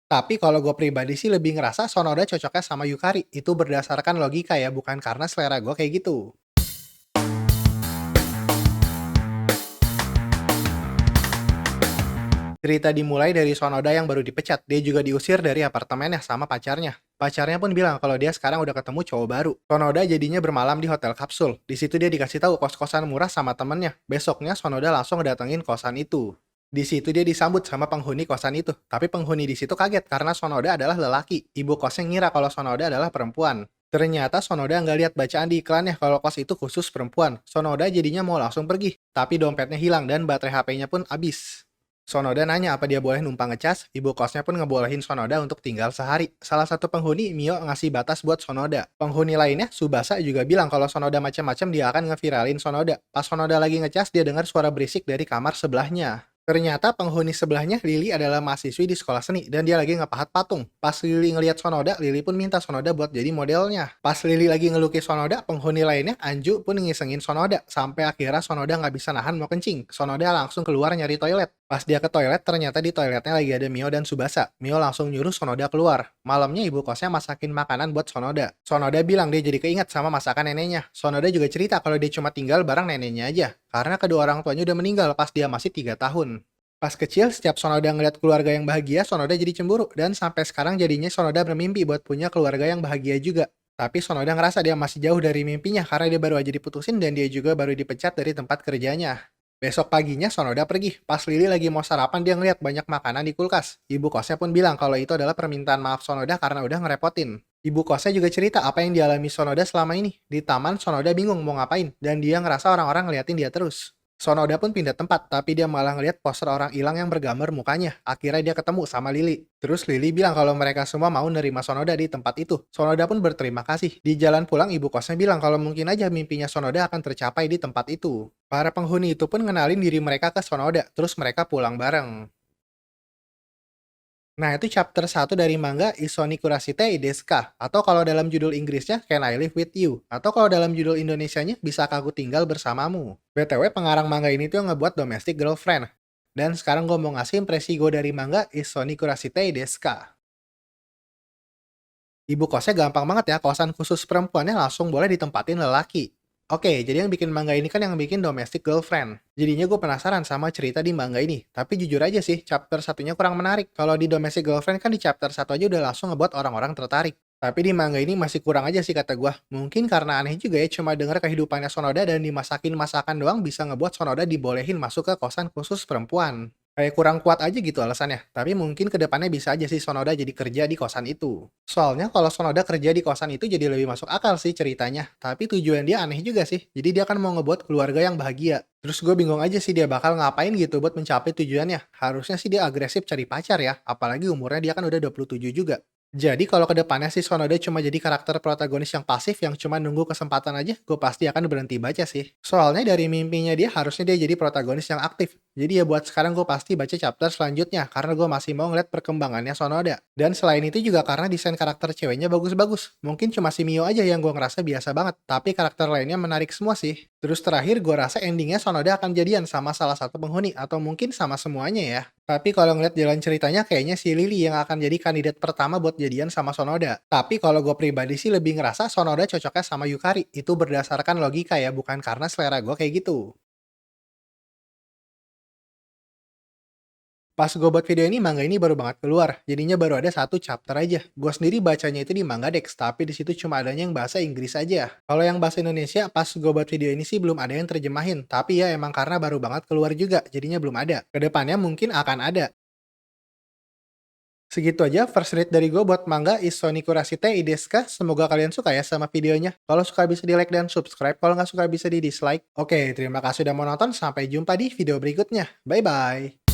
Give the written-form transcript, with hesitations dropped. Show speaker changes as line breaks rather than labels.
Tapi kalau gue pribadi sih lebih ngerasa Sonoda cocoknya sama Yukari. Itu berdasarkan logika ya, bukan karena selera gue kayak gitu. Cerita dimulai dari Sonoda yang baru dipecat. Dia juga diusir dari apartemennya sama pacarnya. Pacarnya pun bilang kalau dia sekarang udah ketemu cowok baru. Sonoda jadinya bermalam di hotel kapsul. Di situ dia dikasih tahu kos-kosan murah sama temennya. Besoknya Sonoda langsung datengin kosan itu. Di situ dia disambut sama penghuni kosan itu. Tapi penghuni di situ kaget karena Sonoda adalah lelaki. Ibu kosnya ngira kalau Sonoda adalah perempuan. Ternyata Sonoda nggak lihat bacaan di iklannya kalau kos itu khusus perempuan. Sonoda jadinya mau langsung pergi. Tapi dompetnya hilang dan baterai HP-nya pun habis. Sonoda nanya apa dia boleh numpang ngecas, ibu kosnya pun ngebolehin Sonoda untuk tinggal sehari. Salah satu penghuni, Mio, ngasih batas buat Sonoda. Penghuni lainnya, Subasa, juga bilang kalau Sonoda macam-macam dia akan ngeviralin Sonoda. Pas Sonoda lagi ngecas, dia dengar suara berisik dari kamar sebelahnya. Ternyata penghuni sebelahnya, Lily, adalah mahasiswi di sekolah seni dan dia lagi ngepahat patung. Pas Lily ngelihat Sonoda, Lily pun minta Sonoda buat jadi modelnya. Pas Lily lagi ngelukis Sonoda, penghuni lainnya, Anju, pun ngisengin Sonoda. Sampai akhirnya Sonoda nggak bisa nahan mau kencing. Sonoda langsung keluar nyari toilet. Pas dia ke toilet, ternyata di toiletnya lagi ada Mio dan Subasa. Mio langsung nyuruh Sonoda keluar. Malamnya ibu kosnya masakin makanan buat Sonoda. Sonoda bilang dia jadi keinget sama masakan neneknya. Sonoda juga cerita kalau dia cuma tinggal bareng neneknya aja. Karena kedua orang tuanya udah meninggal pas dia masih 3 tahun. Pas kecil, setiap Sonoda ngeliat keluarga yang bahagia, Sonoda jadi cemburu. Dan sampai sekarang jadinya Sonoda bermimpi buat punya keluarga yang bahagia juga. Tapi Sonoda ngerasa dia masih jauh dari mimpinya karena dia baru aja diputusin dan dia juga baru dipecat dari tempat kerjanya. Besok paginya Sonoda pergi. Pas Lily lagi mau sarapan dia ngeliat banyak makanan di kulkas. Ibu kosnya pun bilang kalau itu adalah permintaan maaf Sonoda karena udah ngerepotin. Ibu kosnya juga cerita apa yang dialami Sonoda selama ini. Di taman Sonoda bingung mau ngapain dan dia ngerasa orang-orang ngeliatin dia terus. Sonoda pun pindah tempat, tapi dia malah ngeliat poster orang hilang yang bergambar mukanya. Akhirnya dia ketemu sama Lily. Terus Lily bilang kalau mereka semua mau nerima Sonoda di tempat itu. Sonoda pun berterima kasih. Di jalan pulang, ibu kosnya bilang kalau mungkin aja mimpinya Sonoda akan tercapai di tempat itu. Para penghuni itu pun ngenalin diri mereka ke Sonoda, terus mereka pulang bareng. Nah, itu chapter 1 dari manga Isoni Kurashite Deska. Atau kalau dalam judul Inggrisnya, Can I Live With You? Atau kalau dalam judul Indonesianya, Bisakah Aku Tinggal Bersamamu? BTW, pengarang manga ini tuh yang ngebuat Domestic Girlfriend. Dan sekarang gue mau ngasih impresi gue dari manga Isoni Kurashite Deska. Ibu kosnya gampang banget ya, kosan khusus perempuannya langsung boleh ditempatin lelaki. Oke, jadi yang bikin manga ini kan yang bikin Domestic Girlfriend. Jadinya gue penasaran sama cerita di manga ini. Tapi jujur aja sih, chapter satunya kurang menarik. Kalau di Domestic Girlfriend kan di chapter satu aja udah langsung ngebuat orang-orang tertarik. Tapi di manga ini masih kurang aja sih kata gue. Mungkin karena aneh juga ya, cuma denger kehidupannya Sonoda dan dimasakin masakan doang bisa ngebuat Sonoda dibolehin masuk ke kosan khusus perempuan. Kayak kurang kuat aja gitu alasannya. Tapi mungkin kedepannya bisa aja sih Sonoda jadi kerja di kosan itu. Soalnya kalau Sonoda kerja di kosan itu jadi lebih masuk akal sih ceritanya. Tapi tujuan dia aneh juga sih. Jadi dia kan mau ngebuat keluarga yang bahagia. Terus gue bingung aja sih dia bakal ngapain gitu buat mencapai tujuannya. Harusnya sih dia agresif cari pacar ya. Apalagi umurnya dia kan udah 27 juga. Jadi kalau kedepannya sih Sonoda cuma jadi karakter protagonis yang pasif yang cuma nunggu kesempatan aja, gue pasti akan berhenti baca sih. Soalnya dari mimpinya dia harusnya dia jadi protagonis yang aktif. Jadi ya buat sekarang gue pasti baca chapter selanjutnya karena gue masih mau ngeliat perkembangannya Sonoda. Dan selain itu juga karena desain karakter ceweknya bagus-bagus. Mungkin cuma si Mio aja yang gue ngerasa biasa banget, tapi karakter lainnya menarik semua sih. Terus terakhir gue rasa endingnya Sonoda akan jadian sama salah satu penghuni atau mungkin sama semuanya ya. Tapi kalau ngeliat jalan ceritanya kayaknya si Lily yang akan jadi kandidat pertama buat jadian sama Sonoda. Tapi kalau gue pribadi sih lebih ngerasa Sonoda cocoknya sama Yukari. Itu berdasarkan logika ya, bukan karena selera gue kayak gitu. Pas gue buat video ini, manga ini baru banget keluar. Jadinya baru ada satu chapter aja. Gue sendiri bacanya itu di manga Dex, tapi di situ cuma adanya yang bahasa Inggris aja. Kalau yang bahasa Indonesia, pas gue buat video ini sih belum ada yang terjemahin. Tapi ya emang karena baru banget keluar juga, jadinya belum ada. Kedepannya mungkin akan ada. Segitu aja first read dari gue buat manga Isoni Kurashite Ideska. Semoga kalian suka ya sama videonya. Kalau suka bisa di like dan subscribe. Kalau nggak suka bisa di dislike. Oke, terima kasih udah mau nonton. Sampai jumpa di video berikutnya. Bye-bye.